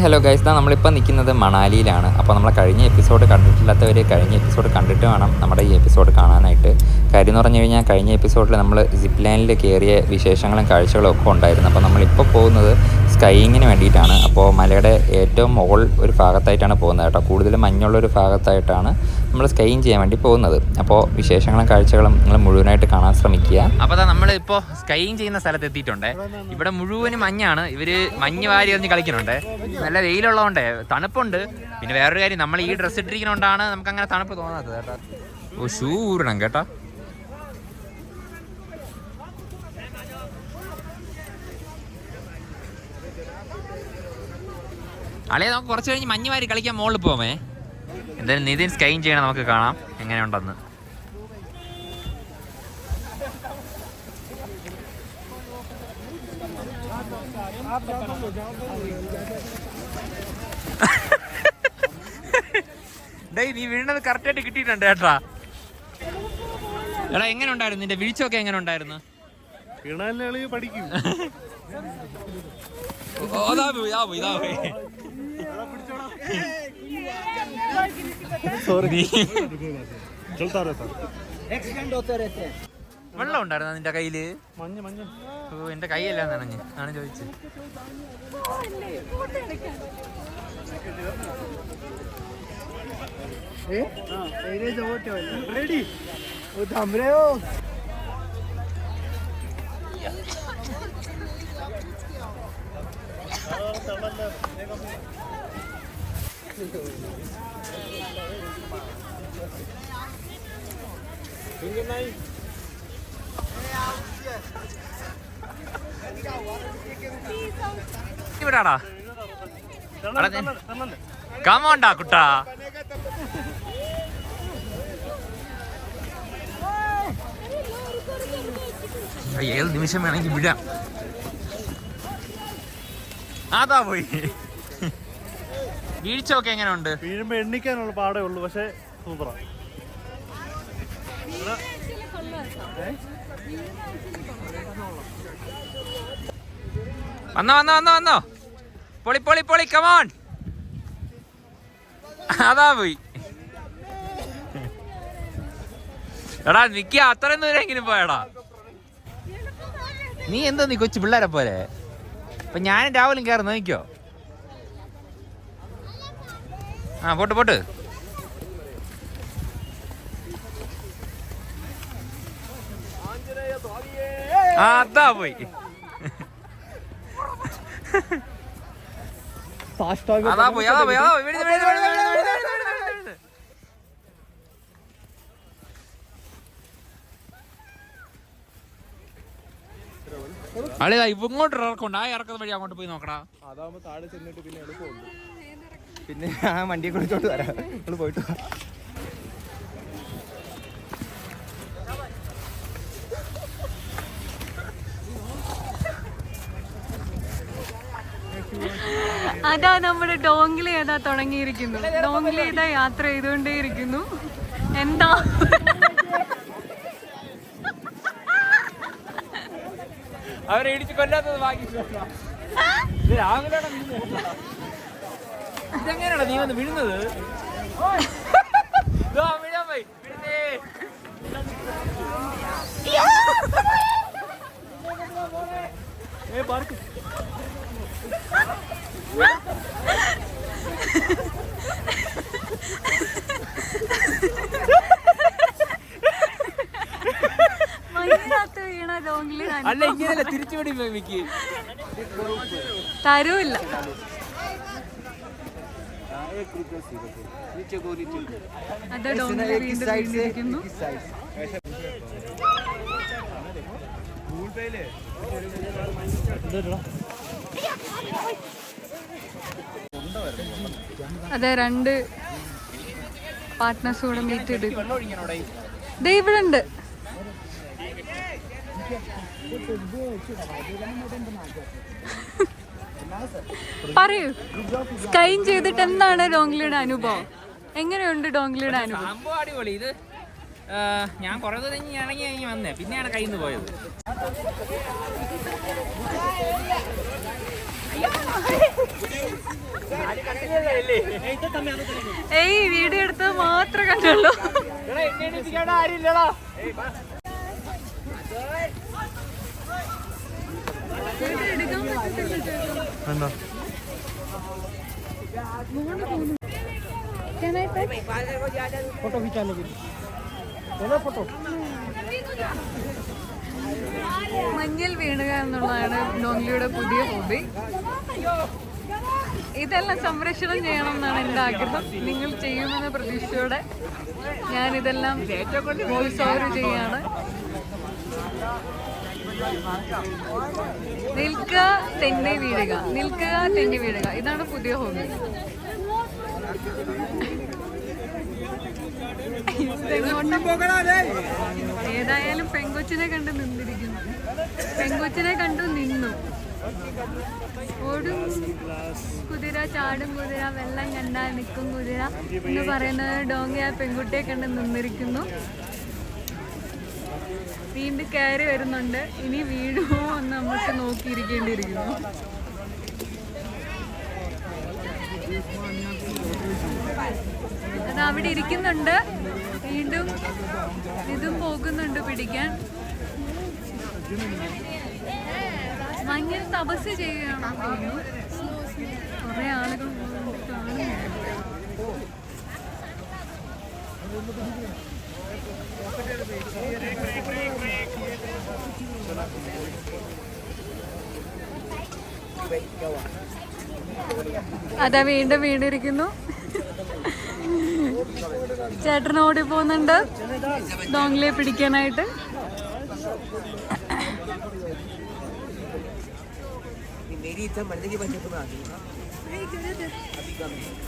Hello guys, നമ്മളിപ്പോൾ നിൽക്കുന്നത് മണാലിയിലാണ്. അപ്പോൾ നമ്മളെ കഴിഞ്ഞ എപ്പിസോഡ് കണ്ടിട്ടില്ലാത്തവർ കഴിഞ്ഞ എപ്പിസോഡ് കണ്ടിട്ട് വേണം നമ്മുടെ ഈ എപ്പിസോഡ് കാണാനായിട്ട്. കാര്യം എന്ന് പറഞ്ഞു കഴിഞ്ഞാൽ കഴിഞ്ഞ എപ്പിസോഡിൽ നമ്മൾ സിപ്പ് ലൈനിൽ കയറിയ വിശേഷങ്ങളും കാഴ്ചകളും ഒക്കെ ഉണ്ടായിരുന്നു. അപ്പോൾ നമ്മളിപ്പോൾ പോകുന്നത് സ്കൈയിങ്ങിന് വേണ്ടിയിട്ടാണ്. അപ്പോൾ മലയുടെ ഏറ്റവും മുകൾ ഒരു ഭാഗത്തായിട്ടാണ് പോകുന്നത് കേട്ടോ. കൂടുതലും മഞ്ഞുള്ളൊരു ഭാഗത്തായിട്ടാണ് നമ്മൾ സ്കൈയിങ് ചെയ്യാൻ വേണ്ടി പോകുന്നത്. അപ്പോൾ വിശേഷങ്ങളും കാഴ്ചകളും നിങ്ങൾ മുഴുവനായിട്ട് കാണാൻ ശ്രമിക്കുക. അപ്പോൾ നമ്മളിപ്പോൾ സ്കൈയിങ് ചെയ്യുന്ന സ്ഥലത്ത് എത്തിയിട്ടുണ്ട്. ഇവിടെ മുഴുവനും മഞ്ഞാണ്. ഇവർ മഞ്ഞ് വാരി എറിഞ്ഞ് കളിക്കുന്നുണ്ട്. നല്ല വെയിലുള്ളതുകൊണ്ട് തണുപ്പുണ്ട്. പിന്നെ വേറൊരു കാര്യം, നമ്മൾ ഈ ഡ്രസ്സ് ഇട്ടിരിക്കുന്നതുകൊണ്ടാണ് നമുക്ക് അങ്ങനെ തണുപ്പ് തോന്നാത്തത് കേട്ടോ. ഓ, ഷൂ ഊരണം കേട്ടോ. അളേ, നമുക്ക് കുറച്ച് കഴിഞ്ഞ് മഞ്ഞ് വാരി കളിക്കാൻ മുകളിൽ പോവേ. എന്തായാലും നിതിൻ സ്കൈൻ ചെയ്യണം, നമുക്ക് കാണാം എങ്ങനെയുണ്ടെന്ന്. നീ വീണത് കറക്റ്റായിട്ട് കിട്ടിയിട്ടുണ്ട് കേട്ടാ. എടാ, എങ്ങനെ ഉണ്ടായിരുന്നു നിന്റെ വീഴ്ചയൊക്കെ? എങ്ങനെ ഉണ്ടായിരുന്നു? പഠിക്കും. വെള്ളം ഉണ്ടായിരുന്നു നിന്റെ കയ്യില്? ഓ, എന്റെ കൈയെല്ലാം നനഞ്ഞ് ആണ് ചോദിച്ചത്. ഇവിടാടാ, കമോണ്ടാ കുട്ടാ. ഏത് നിമിഷം വേണമെങ്കിൽ വിടാം. അതാ പോയി. വീഴ്ചയൊക്കെ എങ്ങനെയുണ്ട്? വീഴുമ്പോ എണ്ണിക്കാനുള്ള പാടേ ഉള്ളൂ, പക്ഷെ സൂപ്പറാ. വന്നോ പൊളി പൊളി പൊളി, കമോൺ. അതാ പോയി. എടാ നിക്ക, അത്രയും ദൂരെങ്കിലും പോയടാ. നീ എന്താ നീ കൊച്ചു പിള്ളേരെ പോലെ? അപ്പൊ ഞാനും രാവിലും കയറി നോക്കിക്കോ. ആ, പോട്ട്. അതാ പോയി. അളിതാ, ഇപ്പൊ ഇങ്ങോട്ട് ഇറക്കണ്ട. ആ ഇറക്കുന്ന വഴി അങ്ങോട്ട് പോയി നോക്കടാ. അതാവുമ്പോ താഴെ ചെന്നിട്ട് പിന്നെ എളുപ്പമുണ്ട്. പിന്നെ ആ വണ്ടിയെ കുറിച്ചോട്ട് വരാം. നമ്മൾ പോയിട്ട് അതാ നമ്മുടെ ഡോംഗ്ലി ഏതാ തുടങ്ങിയിരിക്കുന്നു. ഡോംഗ്ലി ഏതാ യാത്ര ചെയ്തുകൊണ്ടേയിരിക്കുന്നു. എന്താ അവരെ ഇടിച്ച് കൊല്ലാത്തത് ബാക്കി. ഇതെങ്ങനെയാണോ നീ വന്ന് വീഴുന്നത്? വീഴാൻ പോയി. അല്ല, ഇങ്ങനെയല്ല, തിരിച്ചുപിടി മിക്ക് തരൂല്ല. അത് ഡോംഗ്ലി വീണ്ടും വീണ്ടിരിക്കുന്നു. അതെ, രണ്ട് പാർട്ട്നേഴ്സ് കൂടെ മീറ്റ് ചെയ്ത് ഇവിടെ ഉണ്ട്. പറയൂ, സ്കൈൻ ചെയ്തിട്ട് എന്താണ് ഡോംഗ്ലിയുടെ അനുഭവം? എങ്ങനെയുണ്ട് ഡോംഗ്ലിയുടെ അനുഭവം? അടിപൊളി. ഇത് ഞാൻ കുറെ ദൂരം ഇറങ്ങി വന്നേ, പിന്നെയാണ് കയ്യിൽ നിന്ന് പോയത്. ഏയ് വീഡിയോ എടുത്തത് മാത്രമേ കണ്ടുള്ളൂ. फोटो खिंचाने के लिए बोलो फोटो. മഞ്ഞിൽ വീണുക എന്നുള്ളതാണ് ഡോങ്ലിയുടെ പുതിയ ഹോബി. ഇതെല്ലാം സംരക്ഷണം ചെയ്യണം എന്നാണ് എൻ്റെ ആഗ്രഹം. നിങ്ങൾ ചെയ്യുമെന്ന പ്രതീക്ഷയോടെ ഞാനിതെല്ലാം വോയിസ് ഓവർ ചെയ്യാണ്. നിൽക്കുക തെന്നി വീഴുക, നിൽക്കുക തെന്നി വീഴുക, ഇതാണ് പുതിയ ഹോബി. ഏതായാലും പെങ്കൊച്ചിനെ കണ്ട് നിന്നിരിക്കുന്നു. പെങ്കൊച്ചിനെ കണ്ടു നിന്നു. ഓടും കുതിര, ചാടും കുതിര, വെള്ളം കണ്ടാൽ നിൽക്കും കുതിര എന്ന് പറയുന്നത് ഡോങ്കി ആ പെൺകുട്ടിയെ കണ്ട് നിന്നിരിക്കുന്നു. വീണ്ടും കയറി വരുന്നുണ്ട്. ഇനി വീഴുമോ എന്ന് നമുക്ക് നോക്കിയിരിക്കേണ്ടിയിരിക്കുന്നു. അത് അവിടെ ഇരിക്കുന്നുണ്ട്. വീണ്ടും ഇതും പോകുന്നുണ്ട് പിടിക്കാൻ. ഭയങ്കര തപസ് ചെയ്യുകയാണോ തോന്നുന്നു. കുറെ ആളുകൾ കാണുന്നുണ്ട്. അതാ വീണ്ടും വീണിരിക്കുന്നു. ചേട്ടൻ ഓടി പോകുന്നുണ്ട് ഡോങ്ലിയെ പിടിക്കാനായിട്ട്.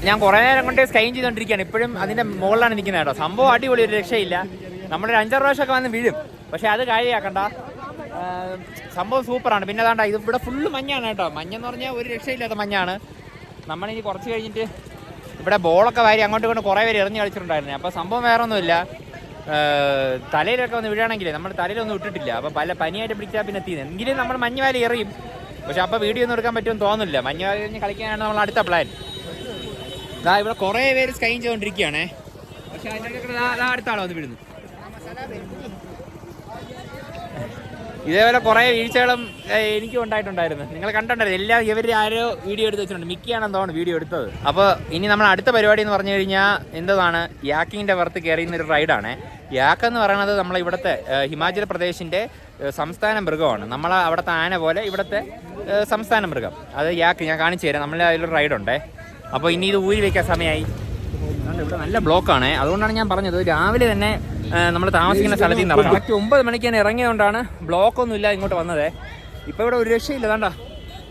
ഞാൻ കുറേ നേരം കൊണ്ട് സ്കൈൻ ചെയ്തുകൊണ്ടിരിക്കുകയാണ്. ഇപ്പോഴും അതിൻ്റെ മുകളിലാണ് നിൽക്കുന്നത് കേട്ടോ. സംഭവം അടിപൊളി, ഒരു രക്ഷയില്ല. നമ്മളൊരു 5-6 പ്രാവശ്യമൊക്കെ വന്ന് വീഴും, പക്ഷേ അത് കാര്യമാക്കണ്ട. സംഭവം സൂപ്പറാണ്. പിന്നെ അതാണ്ട ഇത് ഇവിടെ ഫുള്ള് മഞ്ഞാണ് കേട്ടോ. മഞ്ഞെന്ന് പറഞ്ഞാൽ ഒരു രക്ഷയില്ലാത്ത മഞ്ഞാണ്. നമ്മളിനി കുറച്ച് കഴിഞ്ഞിട്ട് ഇവിടെ ബോളൊക്കെ വാരി അങ്ങോട്ടും ഇങ്ങോട്ടും കുറേ പേര് എറിഞ്ഞ് കളിച്ചിട്ടുണ്ടായിരുന്നു. അപ്പോൾ സംഭവം വേറെ ഒന്നുമില്ല. തലയിലൊക്കെ ഒന്ന് വീഴുകയാണെങ്കിൽ നമ്മൾ തലയിലൊന്നും ഇട്ടിട്ടില്ല. അപ്പോൾ പല പനിയായിട്ട് പിടിച്ചാൽ പിന്നെ എത്തിയത് എങ്കിലും നമ്മൾ മഞ്ഞ് വാരി എറിയും. പക്ഷെ അപ്പോൾ വീഡിയോ ഒന്നും എടുക്കാൻ പറ്റുമെന്ന് തോന്നുന്നില്ല. മഞ്ഞ് വാരി കഴിഞ്ഞ് കളിക്കാനാണ് നമ്മൾ അടുത്ത പ്ലാൻ. ഇതാ ഇവിടെ കുറേ പേര് സ്കൈൻ ചെയ്തുകൊണ്ടിരിക്കുകയാണേ. പക്ഷെ അതിൻ്റെ അടുത്ത ആളോ വന്ന് വീഴുന്നു. ഇതേപോലെ കുറേ വീഴ്ചകളും എനിക്കും ഉണ്ടായിട്ടുണ്ടായിരുന്നു. നിങ്ങൾ കണ്ടിട്ടുണ്ടായിരുന്നു. എല്ലാം ഇവർ ആരോ വീഡിയോ എടുത്ത് വെച്ചിട്ടുണ്ട്. മിക്കിയാണെന്ന് തോന്നുന്നു വീഡിയോ എടുത്തത്. അപ്പോൾ ഇനി നമ്മൾ അടുത്ത പരിപാടി എന്ന് പറഞ്ഞു കഴിഞ്ഞാൽ എന്താണ്, യാക്കിങ്ങിൻ്റെ പുറത്ത് കയറിയുന്നൊരു റൈഡാണ്. യാക്ക് എന്ന് പറയുന്നത് നമ്മളെ ഇവിടുത്തെ ഹിമാചൽ പ്രദേശിൻ്റെ സംസ്ഥാന മൃഗമാണ്. നമ്മൾ അവിടുത്തെ ആന പോലെ ഇവിടുത്തെ സംസ്ഥാന മൃഗം. അത് യാക്ക് ഞാൻ കാണിച്ചു തരാം. നമ്മൾ അതിലൊരു റൈഡുണ്ടേ. അപ്പോൾ ഇനി ഇത് ഊരി വയ്ക്കാൻ സമയമായി. ഇവിടെ നല്ല ബ്ലോക്കാണ്. അതുകൊണ്ടാണ് ഞാൻ പറഞ്ഞത് രാവിലെ തന്നെ നമ്മൾ താമസിക്കുന്ന സ്ഥലത്ത് നിന്ന് ഇറങ്ങും. കറക്റ്റ് 9 മണിക്ക് തന്നെ ഇറങ്ങിയതുകൊണ്ടാണ് ബ്ലോക്കൊന്നുമില്ല ഇങ്ങോട്ട് വന്നത്. ഇപ്പോൾ ഇവിടെ ഒരു രക്ഷയില്ല. വേണ്ട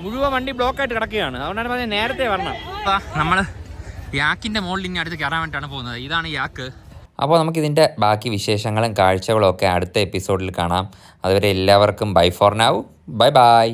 മുഴുവൻ വണ്ടി ബ്ലോക്കായിട്ട് കിടക്കുകയാണ്. അതുകൊണ്ടാണ് പറഞ്ഞത് നേരത്തെ വരണം. നമ്മൾ യാക്കിൻ്റെ മുകളിൽ ഇനി അടുത്ത് കയറാൻ വേണ്ടിയിട്ടാണ് പോകുന്നത്. ഇതാണ് യാക്ക്. അപ്പോൾ നമുക്കിതിൻ്റെ ബാക്കി വിശേഷങ്ങളും കാഴ്ചകളും ഒക്കെ അടുത്ത എപ്പിസോഡിൽ കാണാം. അതുവരെ എല്ലാവർക്കും bye for now. Bye by.